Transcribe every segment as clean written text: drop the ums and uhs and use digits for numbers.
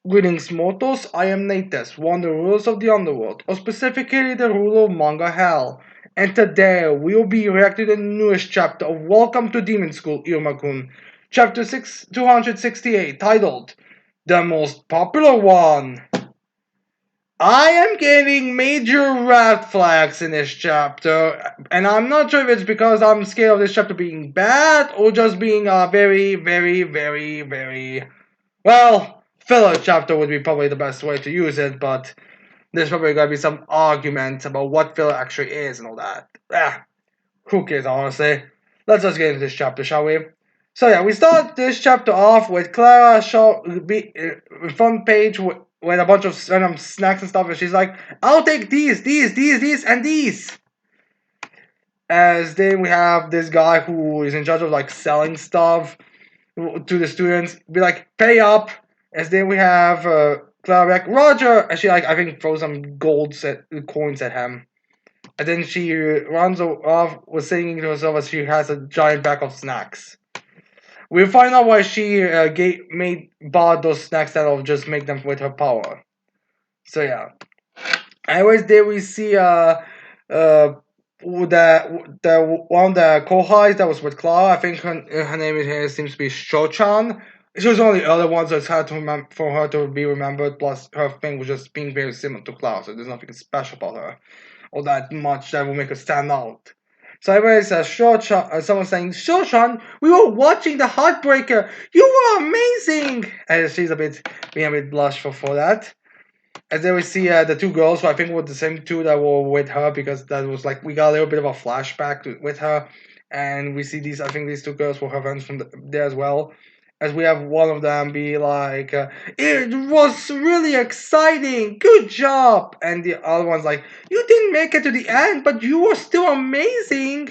Greetings, mortals. I am Natus, one of the rulers of the underworld, or specifically the ruler of Manga Hell. And today we will be reacting to the newest chapter of Welcome to Demon School, Iruma-kun, chapter 268, titled The Most Popular One. I am getting major red flags in this chapter, and I'm not sure if it's because I'm scared of this chapter being bad or just being a very, very, very, very, well, filler chapter would be probably the best way to use it, but there's probably gonna be some argument about what filler actually is and all that. Who cares, honestly? Let's just get into this chapter, shall we? So yeah, we start this chapter off with Clara front page with a bunch of random snacks and stuff, and she's like, "I'll take these, and these." As then we have this guy who is in charge of like selling stuff to the students, be like, "Pay up." As then we have Clara like, "Roger," and she like I think throws some coins at him. And then she runs off with singing to herself as she has a giant bag of snacks. We find out why she bought those snacks that will just make them with her power. So yeah. Anyways, there we see the one of the kohais that was with Clara. I think her name here seems to be Shochan. She was one of the other ones, so it's hard to for her to be remembered. Plus, her thing was just being very similar to Clara, so there's nothing special about her or that much that will make her stand out. So everybody says, someone saying, Shoshan, we were watching the Heartbreaker. You were amazing. And she's being a bit blushful for that. And then we see the two girls who I think were the same two that were with her because that was like, we got a little bit of a flashback with her. And we see I think these two girls were her friends from there as well. As we have one of them be like, it was really exciting, good job. And the other one's like, you didn't make it to the end, but you were still amazing.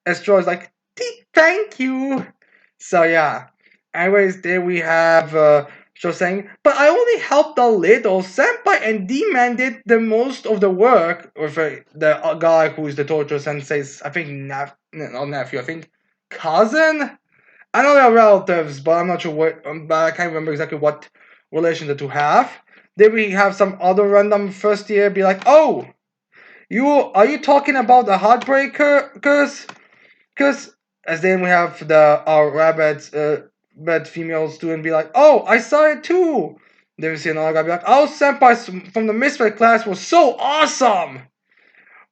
As Troy's like, thank you. So yeah. Anyways, there we have so saying, but I only helped a little. Senpai and D-Man did the most of the work with the guy who is the torture sensei's, I think, not nephew, I think, cousin? I know they're relatives, but I'm not sure what, but I can't remember exactly what relation the two have. Then we have some other random first year be like, oh, are you talking about the Heartbreaker? Cause as then we have our red female student be like, oh, I saw it too. Then we see another guy be like, oh, senpai from the Misfit class was so awesome.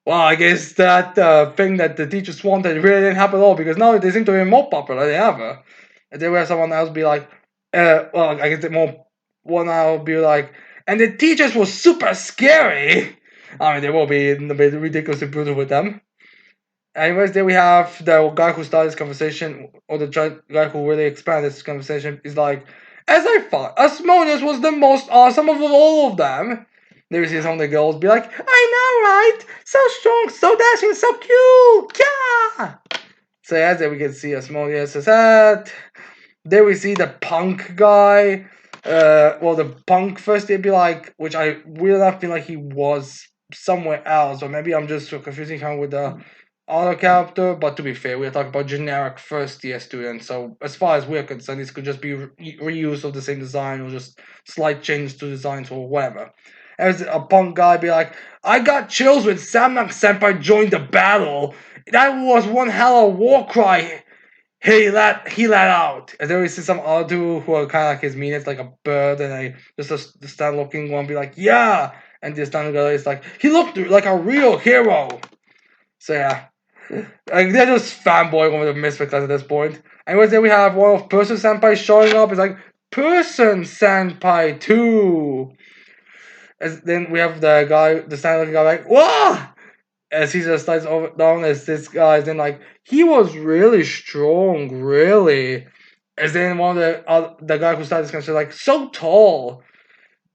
Well, I guess that thing that the teachers wanted really didn't happen at all because now they seem to be more popular than ever. And then we have someone else be like, well, I guess one will be like, and the teachers were super scary. I mean, they will be a bit ridiculously brutal with them. Anyways, then we have the guy who started this conversation, or the guy who really expanded this conversation, is like, as I thought, Asmodeus was the most awesome of all of them. Then we see some of the girls be like, I know, right? So strong, so dashing, so cute, yeah! So yes, then we can see Asmodeus as that. Then we see the punk guy. Well, the punk first, they'd be like, which I really not feel like he was somewhere else, or maybe I'm just confusing him with the other character. But to be fair, we're talking about generic first year students, so as far as we're concerned, this could just be reuse of the same design or just slight changes to designs or whatever. As a punk guy be like, I got chills when Samnak Senpai joined the battle. That was one hell of a war cry he let out. And then we see some other two who are kind of like his minions, like a bird, and just a stand looking one be like, yeah. And this stand guy is like, he looked like a real hero. So yeah. Like they're just fanboying over the Misfit class at this point. Anyways, then we have one of Person Senpai showing up. It's like, Person Senpai too. As then we have the guy, the stand looking guy, like, whoa! As he just starts over down as this guy, then like he was really strong, really. As then one of the guy who started this conversation like so tall.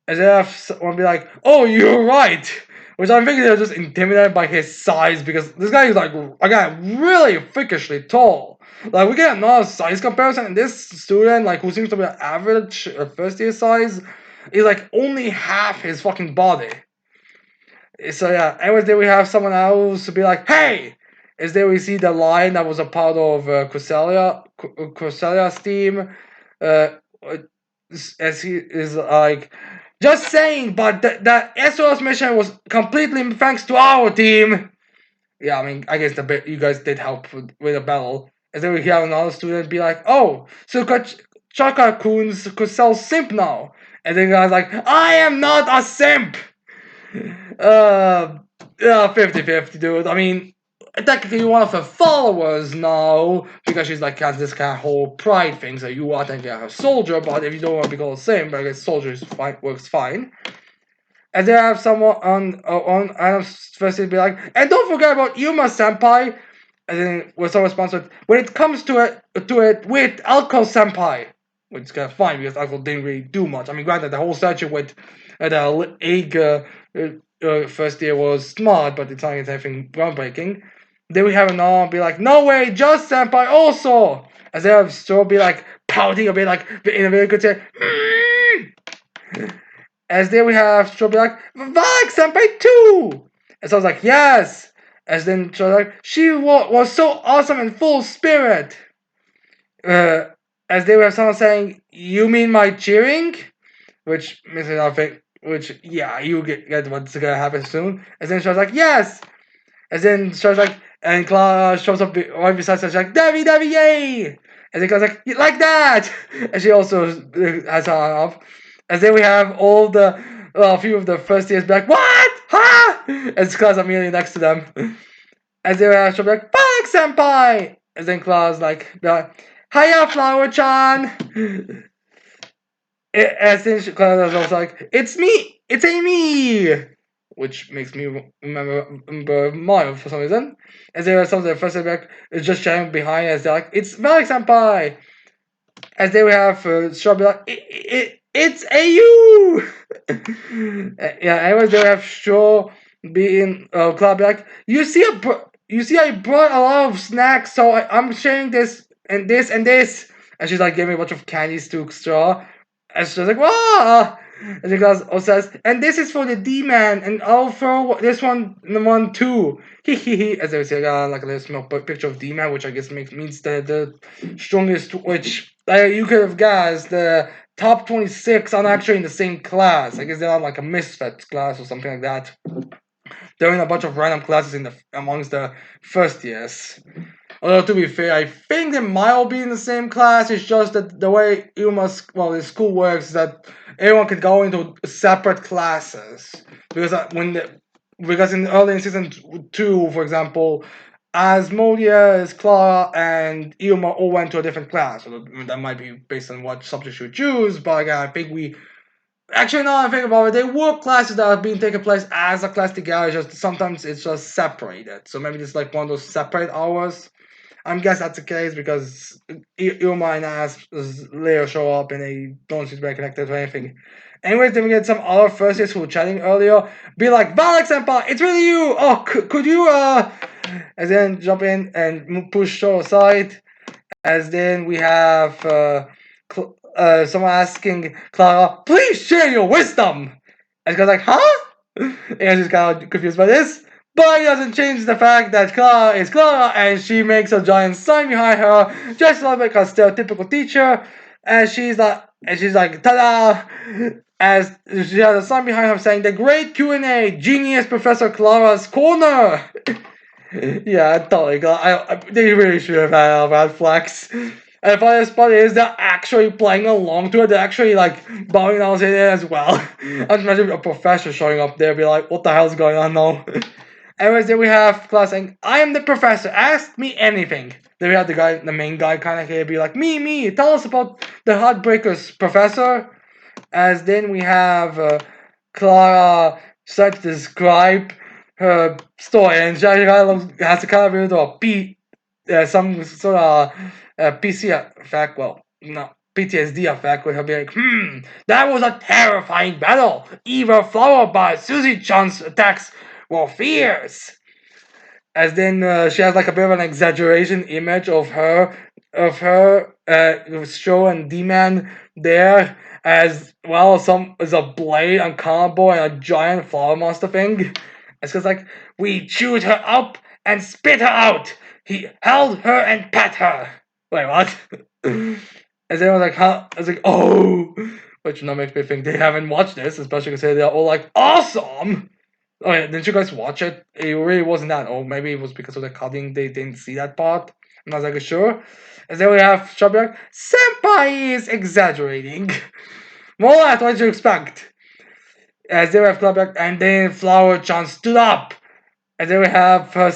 As then one be like, oh, you're right. Which I'm thinking they're just intimidated by his size because this guy is like again really freakishly tall. Like we get another size comparison, and this student like who seems to be an average first year size is like only half his fucking body. So yeah, anyways, then we have someone else to be like, hey! Is there we see the line that was a part of Crucelia's team. Uh, as he is like, just saying, but the SOS mission was completely thanks to our team. Yeah, I mean, I guess you guys did help with the battle. And then we hear another student be like, "Oh, so Chaka-kuns could sell simp now." And then the guy's like, "I am not a simp." Uh, 50-50, dude. I mean, technically one of her followers now, because she's like has this kind of whole pride thing. So you are technically a soldier, but if you don't want to be called a simp, I guess soldier is fine, works fine. And then I have someone on Adam's first be like, and don't forget about Yuma Senpai. And then with some response with, when it comes to it with Alco Senpai, which is kind of fine because Alco didn't really do much. I mean, granted, the whole search with the egg first year was smart, but it's not anything groundbreaking. Then we have another one be like, no way, just Senpai also. As they have still be like pouting a bit, like in a very good say. As then we have she'll be like, Valak Senpai too! And so I was like, yes! As then she'll like, she was so awesome and full of spirit! Uh, as then we have someone saying, you mean my cheering? Which means nothing, which, yeah, you get what's gonna happen soon. And then she was like, yes! And then she was like, and Clara shows up right beside her, she's like, Debbie, Debbie, yay! And then Clara's like that! And she also has her arm off. And then we have all the a few of the first years be like, what? Huh? And Clara's immediately next to them. And then she'll be like, Fuck senpai! And then Clara's like, hiya, Flower-chan! And then Clara's also like, it's me! It's Amy! Which makes me remember Mario for some reason. And then some of the first like is just chatting behind as they're like, it's Malik Senpai! As they would have Shaw be like, it's AU! Yeah, anyways, they would have Shaw be in club be like, you see, I brought a lot of snacks, so I'm sharing this and this and this. And she's like, giving me a bunch of candies to Straw. And she's like, wow! And the guy also says, and this is for the D-man, and I'll throw this one too. Hehehe. As they say, like a little small picture of D-man, which I guess means the strongest, which you could have guessed, the top 26 are actually in the same class. I guess they're not like a misfit class or something like that. They're in a bunch of random classes amongst the first years. Although to be fair, I think they might all be in the same class. It's just that the way the school works is that everyone could go into separate classes because because in early in season 2, for example, Asmodeus, Clara, and Iruma all went to a different class. So that might be based on what subject you choose. But again, I think we actually, now I think about it, there were classes that are being taken place as a class together. Just sometimes it's just separated. So maybe it's like one of those separate hours. I'm guessing that's the case because Iruma and As later show up and they don't seem to be connected to anything. Anyways, then we get some other first years who were chatting earlier. Be like, Valak Senpai, it's really you! Oh, could you, and then jump in and push Show aside. As then we have, someone asking Clara, please share your wisdom! And she's like, huh? And she's kind of confused by this. But it doesn't change the fact that Clara is Clara and she makes a giant sign behind her, just like a stereotypical teacher. And she's like, ta-da! As she has a sign behind her saying, the great Q&A, genius Professor Clara's corner! Yeah, totally. They really should have had a bad flex. And the funniest part is they're actually playing along to it. They're actually like bowing down in there as well. I imagine a professor showing up there, be like, "What the hell's going on now?" Anyways, then we have class saying, "I am the professor. Ask me anything." Then we have the main guy, kind of here, be like, "Me. Tell us about the Heartbreakers, Professor." As then we have Clara start to describe her story, and she has to kind of do some sort of PC effect. Well, no, PTSD effect, where he'll be like, that was a terrifying battle, even followed by Susie Chan's attacks were fierce. As then she has like a bit of an exaggeration image of her, Show and D-Man there, as well as a blade and combo and a giant flower monster thing. It's just like, we chewed her up and spit her out. He held her and pet her. Wait, what? And then I was like, huh? I was like, oh, which now makes me think they haven't watched this, especially because they're all like, awesome. Oh yeah, didn't you guys watch it? It really wasn't that. Or maybe it was because of the cutting they didn't see that part. And I was like, sure. And then we have Shelby like, Senpai is exaggerating. More or less what you expect. As they have Clubback, and then Flower Chan stood up. And then we have her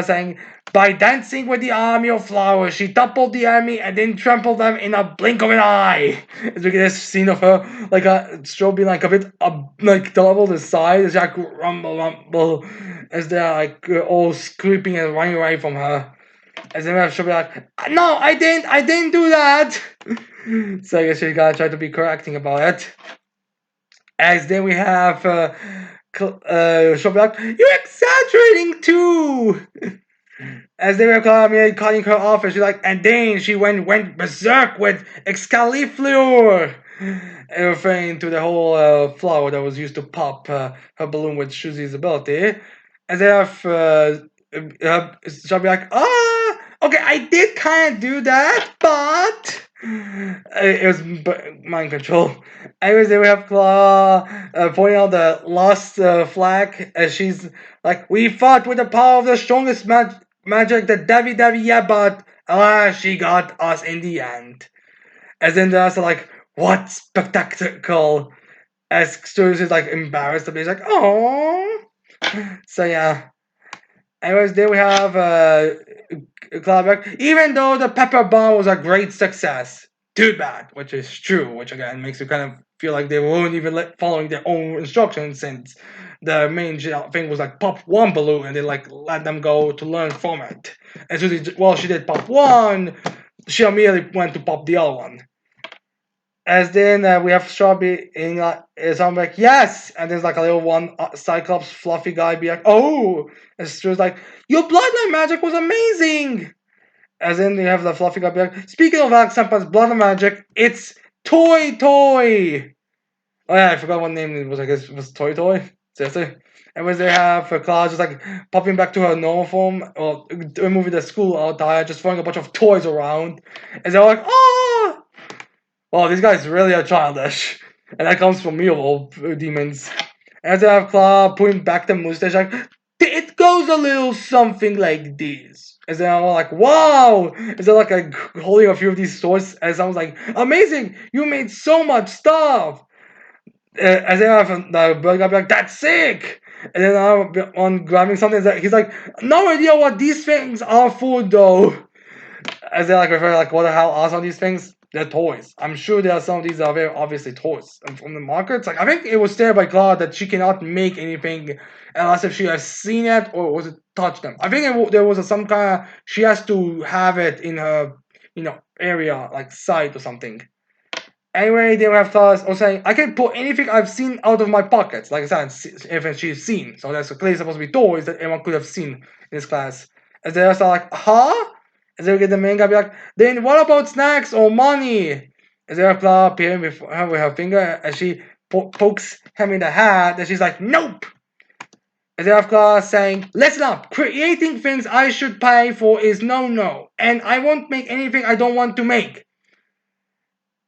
saying, by dancing with the army of flowers, she toppled the enemy and then trampled them in a blink of an eye. As we get this scene of her, like a strobe being like a bit, like double the size, as like rumble, rumble, as they're like all screaming and running away from her. As then we have she'll be like, no, I didn't do that. So I guess she gotta try to be correcting about it. As then we have she'll be like, you're exaggerating too. As they were cutting her off, and she's like, and then she went berserk with Excalifleur, referring to the whole flower that was used to pop her balloon with Shuzi's ability. And they have she'll be like, okay, I did kind of do that, but it was mind control. Anyways, they will have Claw pointing out the lost flag as she's like, we fought with the power of the strongest magic, the Devi Devi, yeah, but alas, she got us in the end. As then there's like, what spectacle? As Stu's is like embarrassed to be like, oh. So yeah. Anyways, there we have Cloudback. Even though the Pepper Bomb was a great success, too bad, which is true, which again makes you kind of feel like they weren't even following their own instructions since the main thing was like pop one balloon and they like let them go to learn from it. And so she did pop one, she immediately went to pop the other one. As then we have Sharpie in sound like yes, and there's like a little one Cyclops fluffy guy be like, oh, and she was like, your bloodline magic was amazing. As then you have the fluffy guy be like, speaking of Alex Senpai's bloodline magic, it's Toy Toy. Oh yeah, I forgot what name it was. I guess it was Toy Toy. Seriously. And when they have Cloud just like popping back to her normal form, or removing the school attire, just throwing a bunch of toys around, and they're like, oh. Wow, these guys really are childish. And that comes from me of all demons. As I have Claw putting back the mustache, like, it goes a little something like this. As then I'm like, wow! Is there like holding a few of these swords? And someone's like, amazing! You made so much stuff! As then I have the bird guy be like, that's sick! And then I'm on grabbing something, he's like, no idea what these things are for though. As they like refer like, what the hell are some of these things? They're toys. I'm sure there are some of these are very obviously toys. And from the markets, like I think it was stated by Claude that she cannot make anything unless if she has seen it or was it touched them. I think there was some kind of she has to have it in her area like site or something. Anyway, they will have thoughts or saying, I can pull anything I've seen out of my pockets. Like I said, if she's seen. So that's clearly supposed to be toys that everyone could have seen in this class. As they are like, huh? As they get the main guy be like, then what about snacks or money? As they have Clara appearing with her finger as she pokes him in the hat, and she's like, nope! As they have Clara saying, listen up, creating things I should pay for is no, and I won't make anything I don't want to make.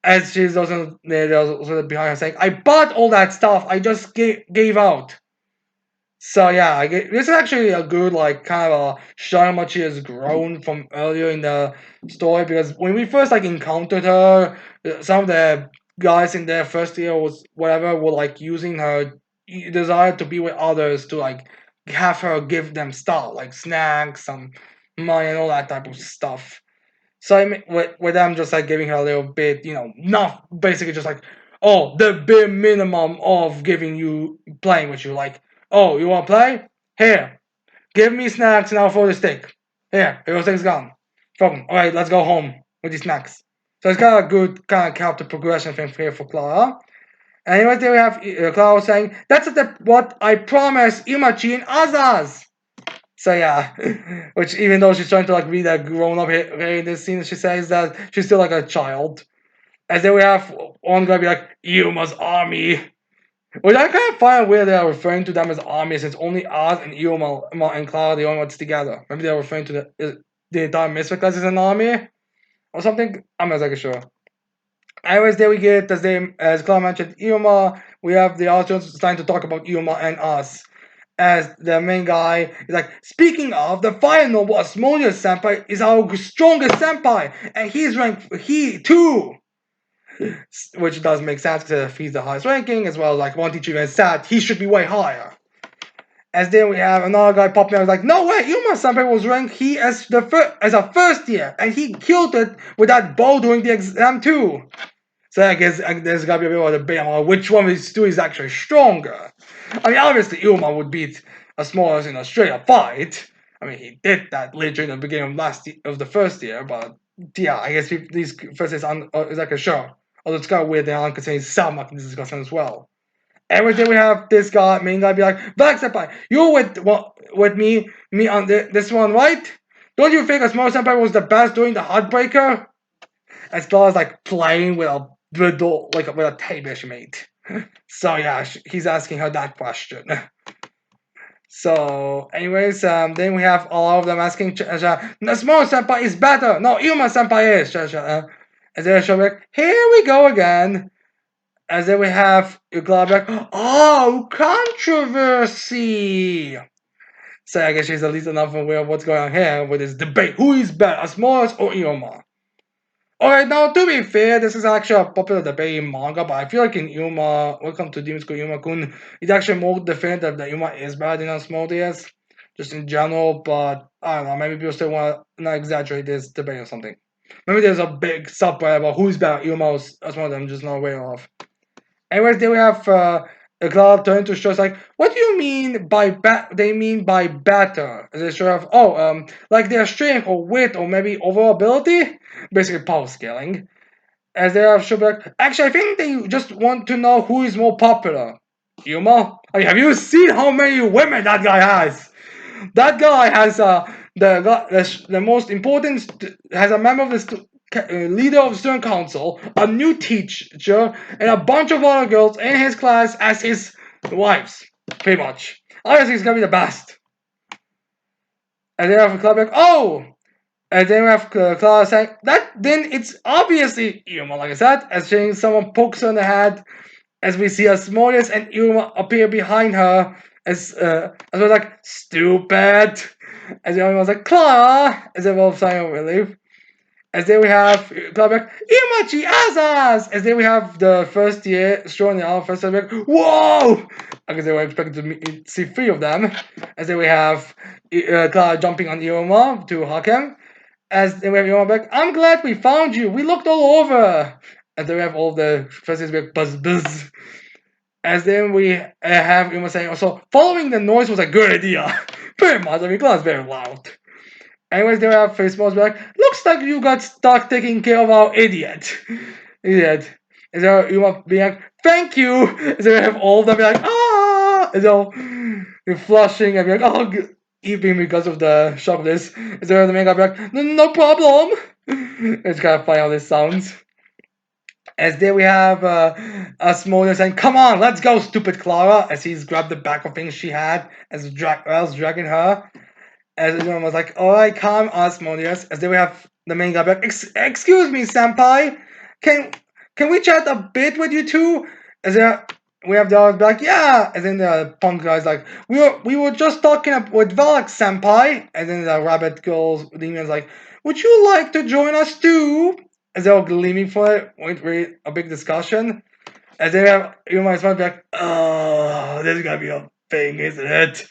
As she's also there, also behind her saying, I bought all that stuff, I just gave out. So yeah, this is actually a good like kind of a show how much she has grown from earlier in the story because when we first like encountered her, some of the guys in their first year was whatever were like using her desire to be with others to like have her give them stuff like snacks, some money and all that type of stuff. So I mean, with them just like giving her a little bit, not basically just like, oh, the bare minimum of giving you playing with you. Like, oh, you want to play? Here, give me snacks and I'll throw the stick. Here, your stick's gone. Fucking, all right, let's go home with these snacks. So it's kind of a good kind of character progression thing here for Clara. And anyway, there we have Clara saying, that's what I promised Imachi and Azaz. So yeah, which even though she's trying to like be that grown up here in this scene, she says that she's still like a child. As then we have one guy be like, Yuma's army. Which I kind of find weird they are referring to them as army since only Oz and Yuma and Clara are the only ones together. Maybe they're referring to the entire Misfit class as an army or something. I'm not exactly sure. Anyways, there we get the same as Clara mentioned Iruma. We have the audience starting to talk about Iruma and us. As the main guy is like, speaking of, the fire noble Asmodeus senpai is our strongest senpai, and he's ranked he too, which does make sense because if he's the highest ranking, as well as like one teacher even said he should be way higher. As then we have another guy popping out like, no way, Iruma senpai was ranked he as as a first year, and he killed it with that bow during the exam too. So I guess there's gotta be a bit of a debate on which one of these two is actually stronger. I mean, obviously Iruma would beat a smaller in a straight up fight. I mean, he did that literally in the beginning of the first year, but yeah, I guess these first is like a sure. Although it's kind of weird they aren't considering Salmak in this discussion as well. Every day we have this guy, main guy, be like, Vax Senpai, you're with me on this one, right? Don't you think a small senpai was the best during the Heartbreaker? As well as like playing with a with a table she made. So yeah, he's asking her that question. So, anyways, then we have all of them asking, Small senpai is better. No, Iruma senpai is. And then she'll be like, here we go again. As then we have Ugla, oh, controversy. So I guess she's at least enough aware of what's going on here with this debate. Who is better, Asmodeus or Iruma? Alright, now to be fair, this is actually a popular debate in manga, but I feel like in Iruma, Welcome to Demon School Iruma-kun, it's actually more definitive that Iruma is better than Asmodeus, just in general, but I don't know, maybe people still want to not exaggerate this debate or something. Maybe there's a big subreddit about who's better, Iruma or Asmodeus, I'm just not aware of. Anyways, then we have a cloud turn to show us like, what do you mean by they mean by better? Is it sort of like their strength or wit or maybe overall ability? Basically power scaling. As they have should be like, actually I think they just want to know who is more popular. Yuma? I mean, have you seen how many women that guy has? That guy has the most important has a member of the leader of the student council, a new teacher, and a bunch of other girls in his class as his wives, pretty much. I think he's gonna be the best. And then we have Club like, oh, and then we have Clara saying that then it's obviously Iruma, like I said, as saying someone pokes her in the head, as we see Asmodeus and Iruma appear behind her, as well like stupid. As everyone was like Clara, as they were signing relief. As then we have Clara Imachi Azaz! As then we have the first year showing the other first year like, whoa! Because they were expecting to see three of them. As then we have Clara jumping on Iruma to hug him. As then we have Iruma back, I'm glad we found you. We looked all over. And then we have all the first years like buzz buzz. As then we have Iruma saying also, following the noise was a good idea. Pretty much, I mean, Clara's very loud. Anyways, there we have Faceballs be like, looks like you got stuck taking care of our idiot. Idiot. And then Iruma being like, thank you. And then we have all of them be like, ah. And then you're flushing and be like, oh, eating because of the shock of this. And then the main guy be like, no problem. It's kind of funny how this sounds. As there we have Asmodeus saying, come on, let's go, stupid Clara, as he's grabbed the back of things she had, as else dragging her. As everyone was like, alright, calm, Asmodeus. As there we have the main guy back, excuse me, senpai, can we chat a bit with you two? As there we have the others like, yeah. And then the punk guy's like, we were just talking with Valak senpai. And then the rabbit girl's demon's like, would you like to join us too? As they're all gleaming for it, wait for a big discussion. As they have, you might as well be like, oh, this is gonna be a thing, isn't it?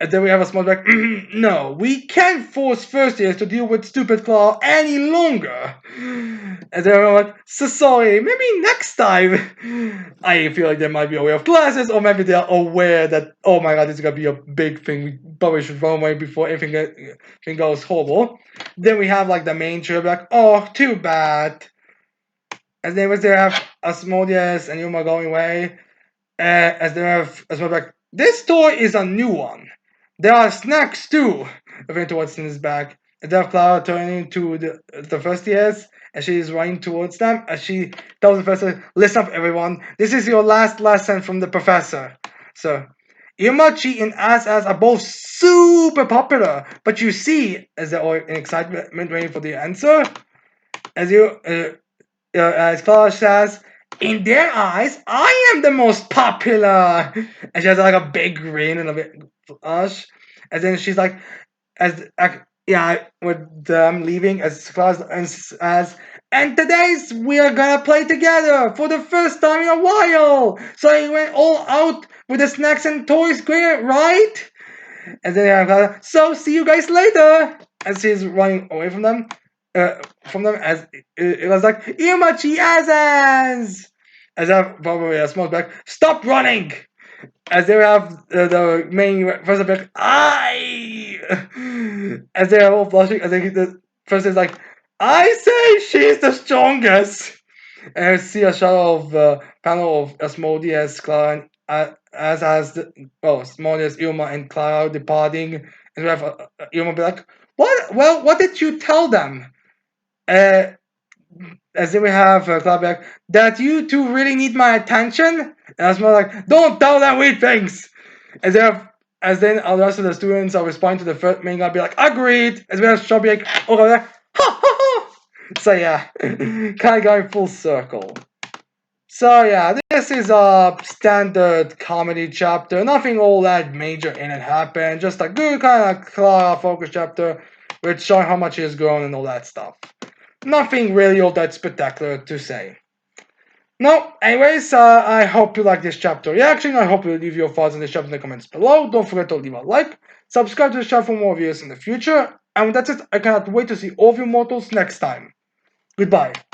And then we have a small like, no, we can't force first years to deal with stupid Claw any longer. And then we're like, so sorry, maybe next time. I feel like there might be a way of classes, or maybe they're aware that, oh my god, this is gonna be a big thing. We probably should run away before anything goes horrible. Then we have like the main trip, like, oh, too bad. As they was there have Asmodeus and Yuma going away. As they have Asmodeus like, this toy is a new one. There are snacks too. Referring to what's in his bag. And they have Clara turning to the first years, and she is running towards them as she tells the professor, listen up everyone, this is your last lesson from the professor. So Imachi and As are both super popular, but you see, as they're all in excitement waiting for the answer, as you as Clara says, in their eyes, I am the most popular. And she has like a big grin and a big blush. And then she's like, yeah, with them leaving as class and today's we are gonna play together for the first time in a while. So he went all out with the snacks and toys, great, right? And then so see you guys later. As she's running away from them as it was like Imachi Azaz. As I probably a small back, stop running. As they have the main first like I, as they are all blushing. As they the first is like, I say she's the strongest. And I see a shot of panel of Asmodeus, Clara, as the Asmodeus, Iruma, and Clara departing, and we have Iruma be like, "What? Well, what did you tell them?" Uh, as then we have Clara be like, "That you two really need my attention," and I was more like, "Don't tell them weird things." As they have, as then all the rest of the students are responding to the first main guy, be like, "Agreed." As we have Shaw be like, "Oh, ha ha ha." So yeah, kind of going full circle. So yeah, this is a standard comedy chapter. Nothing all that major in it happened. Just a good kind of Clara focus chapter, which showing how much he has grown and all that stuff. Nothing really all that spectacular to say. No, anyways, I hope you like this chapter reaction. I hope you leave your thoughts on this chapter in the comments below. Don't forget to leave a like, subscribe to the channel for more videos in the future. And that's it. I cannot wait to see all of you mortals next time. Goodbye.